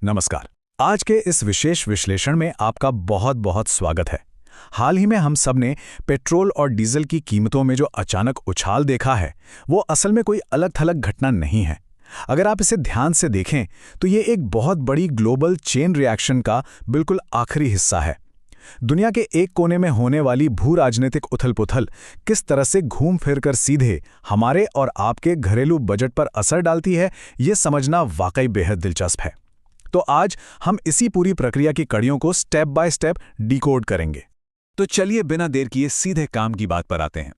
नमस्कार। आज के इस विशेष विश्लेषण में आपका बहुत बहुत स्वागत है। हाल ही में हम सब ने पेट्रोल और डीजल की कीमतों में जो अचानक उछाल देखा है, वो असल में कोई अलग-थलग घटना नहीं है। अगर आप इसे ध्यान से देखें तो ये एक बहुत बड़ी ग्लोबल चेन रिएक्शन का बिल्कुल आखिरी हिस्सा है। दुनिया के एक कोने में होने वाली भू राजनीतिक उथल-पुथल किस तरह से घूम फिर कर सीधे हमारे और आपके घरेलू बजट पर असर डालती है, ये समझना वाकई बेहद दिलचस्प है। तो आज हम इसी पूरी प्रक्रिया की कड़ियों को स्टेप बाय स्टेप डिकोड करेंगे। तो चलिए बिना देर किए सीधे काम की बात पर आते हैं।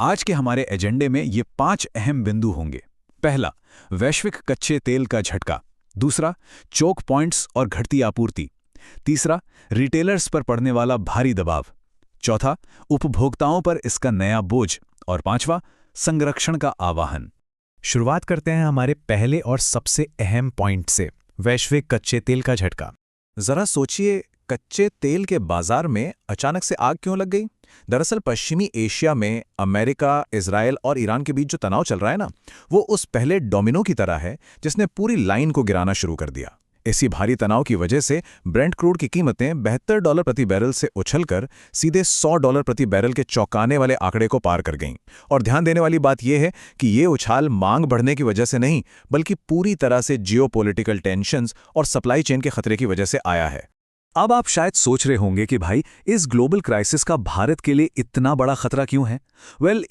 आज के हमारे एजेंडे में ये 5 अहम बिंदु होंगे। पहला, वैश्विक कच्चे तेल का झटका। दूसरा, चोक पॉइंट्स और घटती आपूर्ति। तीसरा, रिटेलर्स पर पड़ने वाला भारी दबाव। चौथा, उपभोक्ताओं पर इसका नया बोझ। और पांचवा, संरक्षण का आह्वान। शुरुआत करते हैं हमारे पहले और सबसे अहम पॉइंट से, वैश्विक कच्चे तेल का झटका। जरा सोचिए, कच्चे तेल के बाजार में अचानक से आग क्यों लग गई? दरअसल पश्चिमी एशिया में अमेरिका, इजराइल और ईरान के बीच जो तनाव चल रहा है ना, वो उस पहले डोमिनो की तरह है जिसने पूरी लाइन को गिराना शुरू कर दिया। इसी भारी तनाव की वजह से ब्रेंट क्रूड की कीमतें $72 प्रति बैरल से उछलकर सीधे $100 प्रति बैरल के चौंकाने वाले आंकड़े को पार कर गईं। और ध्यान देने वाली बात यह है कि ये उछाल मांग बढ़ने की वजह से नहीं, बल्कि पूरी तरह से जियोपॉलिटिकल टेंशन्स और सप्लाई चेन के खतरे की वजह से आया है। अब आप शायद सोच रहे होंगे कि भाई, इस ग्लोबल क्राइसिस का भारत के लिए इतना बड़ा खतरा क्यों है?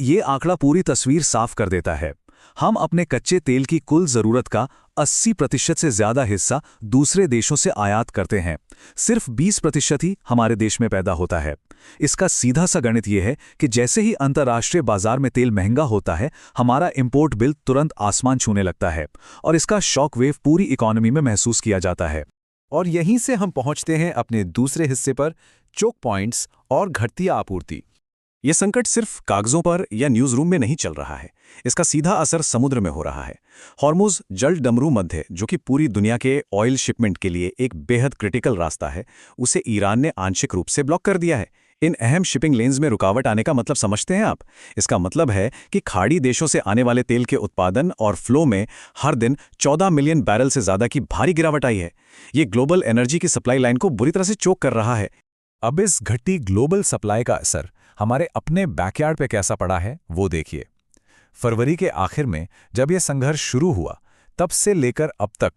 ये आंकड़ा पूरी तस्वीर साफ कर देता है। हम अपने कच्चे तेल की कुल जरूरत का 80% से ज्यादा हिस्सा दूसरे देशों से आयात करते हैं। सिर्फ 20% ही हमारे देश में पैदा होता है। इसका सीधा सा गणित यह है कि जैसे ही अंतर्राष्ट्रीय बाजार में तेल महंगा होता है, हमारा इंपोर्ट बिल तुरंत आसमान छूने लगता है और इसका शॉक वेव पूरी इकोनॉमी में महसूस किया जाता है। और यहीं से हम पहुंचते हैं अपने दूसरे हिस्से पर, चोक पॉइंट्स और घटती आपूर्ति। यह संकट सिर्फ कागजों पर या न्यूज़ रूम में नहीं चल रहा है, इसका सीधा असर समुद्र में हो रहा है। हॉर्मुज़ जल डमरू मध्य, जो कि पूरी दुनिया के ऑयल शिपमेंट के लिए एक बेहद क्रिटिकल रास्ता है, उसे ईरान ने आंशिक रूप से ब्लॉक कर दिया है। इन अहम शिपिंग लेन्स में रुकावट आने का मतलब समझते हैं आप? इसका मतलब है कि खाड़ी देशों से आने वाले तेल के उत्पादन और फ्लो में हर दिन 14 मिलियन बैरल से ज़्यादा की भारी गिरावट आई है। ये ग्लोबल एनर्जी की सप्लाई लाइन को बुरी तरह से चोक कर रहा है। अब इस घटती ग्लोबल सप्लाई का असर हमारे अपने बैकयार्ड पे कैसा पड़ा है, वो देखिए। फरवरी के आखिर में जब यह संघर्ष शुरू हुआ, तब से लेकर अब तक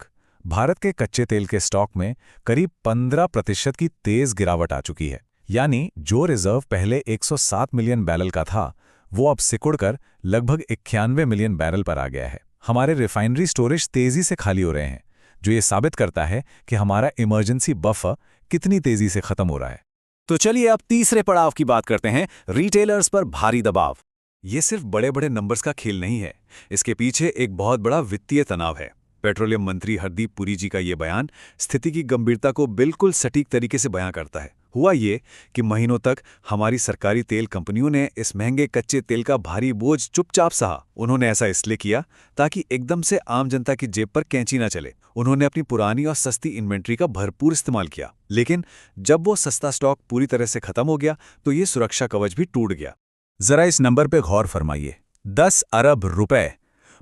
भारत के कच्चे तेल के स्टॉक में करीब 15% की तेज गिरावट आ चुकी है। यानी जो रिजर्व पहले 107 मिलियन बैरल का था, वो अब सिकुड़कर लगभग 91 मिलियन बैरल पर आ गया है। हमारे रिफाइनरी स्टोरेज तेजी से खाली हो रहे हैं, जो ये साबित करता है कि हमारा इमरजेंसी बफर कितनी तेजी से खत्म हो रहा है। तो चलिए अब तीसरे पड़ाव की बात करते हैं, रिटेलर्स पर भारी दबाव। ये सिर्फ बड़े बड़े नंबर्स का खेल नहीं है, इसके पीछे एक बहुत बड़ा वित्तीय तनाव है। पेट्रोलियम मंत्री हरदीप पुरी जी का ये बयान स्थिति की गंभीरता को बिल्कुल सटीक तरीके से बयां करता है। हुआ ये कि महीनों तक हमारी सरकारी तेल कंपनियों ने इस महंगे कच्चे तेल का भारी बोझ चुपचाप सहा। उन्होंने ऐसा इसलिए किया ताकि एकदम से आम जनता की जेब पर कैंची ना चले। उन्होंने अपनी पुरानी और सस्ती इन्वेंट्री का भरपूर इस्तेमाल किया। लेकिन जब वो सस्ता स्टॉक पूरी तरह से खत्म हो गया, तो ये सुरक्षा कवच भी टूट गया। जरा इस नंबर पे गौर फरमाइए, 10 अरब रुपए।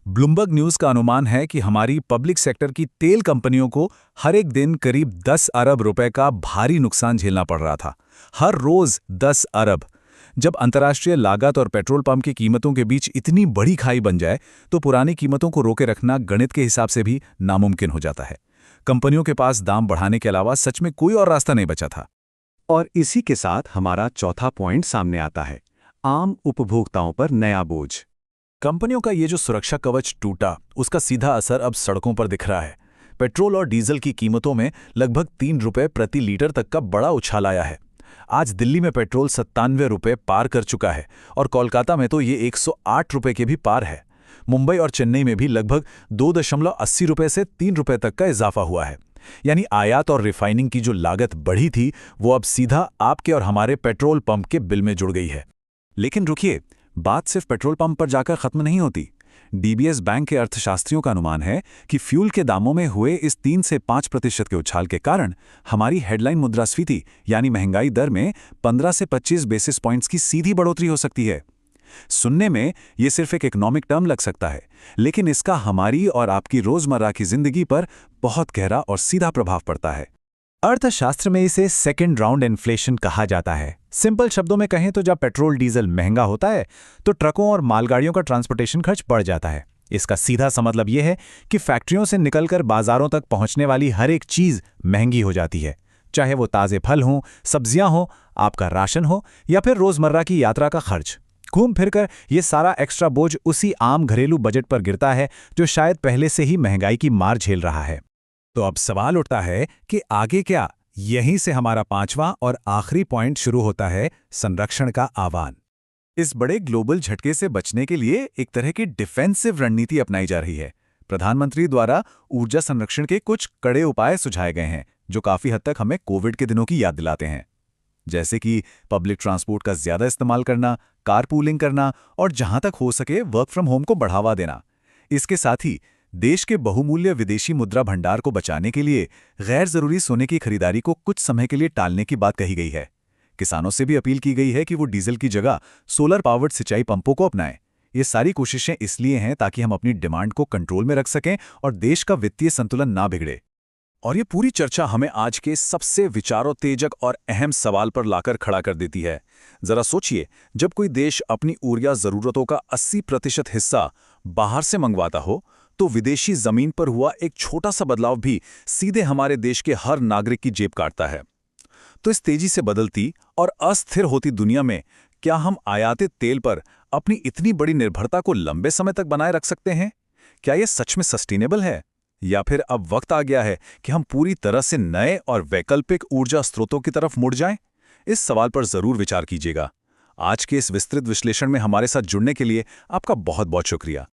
ब्लूमबर्ग न्यूज का अनुमान है कि हमारी पब्लिक सेक्टर की तेल कंपनियों को हर एक दिन करीब 10 अरब रुपए का भारी नुकसान झेलना पड़ रहा था। हर रोज 10 अरब। जब अंतर्राष्ट्रीय लागत और पेट्रोल पंप की कीमतों के बीच इतनी बड़ी खाई बन जाए, तो पुरानी कीमतों को रोके रखना गणित के हिसाब से भी नामुमकिन हो जाता है। कंपनियों के पास दाम बढ़ाने के अलावा सच में कोई और रास्ता नहीं बचा था। और इसी के साथ हमारा चौथा पॉइंट सामने आता है, आम उपभोक्ताओं पर नया बोझ। कंपनियों का ये जो सुरक्षा कवच टूटा, उसका सीधा असर अब सड़कों पर दिख रहा है। पेट्रोल और डीजल की कीमतों में लगभग 3 रुपए प्रति लीटर तक का बड़ा उछाल आया है। आज दिल्ली में पेट्रोल 97 रुपए पार कर चुका है और कोलकाता में तो ये 108 रुपए के भी पार है। मुंबई और चेन्नई में भी लगभग 2.80 रुपए से 3 रुपए तक का इजाफा हुआ है। यानी आयात और रिफाइनिंग की जो लागत बढ़ी थी, वो अब सीधा आपके और हमारे पेट्रोल पंप के बिल में जुड़ गई है। लेकिन रुकिए, बात सिर्फ पेट्रोल पंप पर जाकर खत्म नहीं होती। डीबीएस बैंक के अर्थशास्त्रियों का अनुमान है कि फ्यूल के दामों में हुए इस 3 से 5% के उछाल के कारण हमारी हेडलाइन मुद्रास्फीति यानी महंगाई दर में 15 से 25 बेसिस पॉइंट्स की सीधी बढ़ोतरी हो सकती है। सुनने में ये सिर्फ एक इकोनॉमिक टर्म लग सकता है, लेकिन इसका हमारी और आपकी रोजमर्रा की जिंदगी पर बहुत गहरा और सीधा प्रभाव पड़ता है। अर्थशास्त्र में इसे सेकेंड राउंड इन्फ्लेशन कहा जाता है। सिंपल शब्दों में कहें तो जब पेट्रोल डीजल महंगा होता है तो ट्रकों और मालगाड़ियों का ट्रांसपोर्टेशन खर्च बढ़ जाता है। इसका सीधा सा मतलब यह है कि फैक्ट्रियों से निकलकर बाजारों तक पहुंचने वाली हर एक चीज महंगी हो जाती है, चाहे वो ताजे फल हों, सब्जियां हों, आपका राशन हो या फिर रोजमर्रा की यात्रा का खर्च। घूम फिरकर ये सारा एक्स्ट्रा बोझ उसी आम घरेलू बजट पर गिरता है जो शायद पहले से ही महंगाई की मार झेल रहा है। तो अब सवाल उठता है कि आगे क्या? यहीं से हमारा 5वां और आखिरी पॉइंट शुरू होता है, संरक्षण का आह्वान। इस बड़े ग्लोबल झटके से बचने के लिए एक तरह की डिफेंसिव रणनीति अपनाई जा रही है। प्रधानमंत्री द्वारा ऊर्जा संरक्षण के कुछ कड़े उपाय सुझाए गए हैं जो काफी हद तक हमें कोविड के दिनों की याद दिलाते हैं, जैसे कि पब्लिक ट्रांसपोर्ट का ज्यादा इस्तेमाल करना, कारपूलिंग करना और जहां तक हो सके वर्क फ्रॉम होम को बढ़ावा देना। इसके साथ ही देश के बहुमूल्य विदेशी मुद्रा भंडार को बचाने के लिए गैर जरूरी सोने की खरीदारी को कुछ समय के लिए टालने की बात कही गई है। किसानों से भी अपील की गई है कि वो डीजल की जगह सोलर पावर्ड सिंचाई पंपों को अपनाएं। ये सारी कोशिशें इसलिए हैं ताकि हम अपनी डिमांड को कंट्रोल में रख सकें और देश का वित्तीय संतुलन ना बिगड़े। और ये पूरी चर्चा हमें आज के सबसे विचारोत्तेजक और अहम सवाल पर लाकर खड़ा कर देती है। जरा सोचिए, जब कोई देश अपनी ऊर्जा जरूरतों का 80% हिस्सा बाहर से मंगवाता हो, तो विदेशी जमीन पर हुआ एक छोटा सा बदलाव भी सीधे हमारे देश के हर नागरिक की जेब काटता है। तो इस तेजी से बदलती और अस्थिर होती दुनिया में क्या हम आयातित तेल पर अपनी इतनी बड़ी निर्भरता को लंबे समय तक बनाए रख सकते हैं? क्या यह सच में सस्टेनेबल है, या फिर अब वक्त आ गया है कि हम पूरी तरह से नए और वैकल्पिक ऊर्जा स्रोतों की तरफ मुड़ जाएं? इस सवाल पर जरूर विचार कीजिएगा। आज के इस विस्तृत विश्लेषण में हमारे साथ जुड़ने के लिए आपका बहुत बहुत शुक्रिया।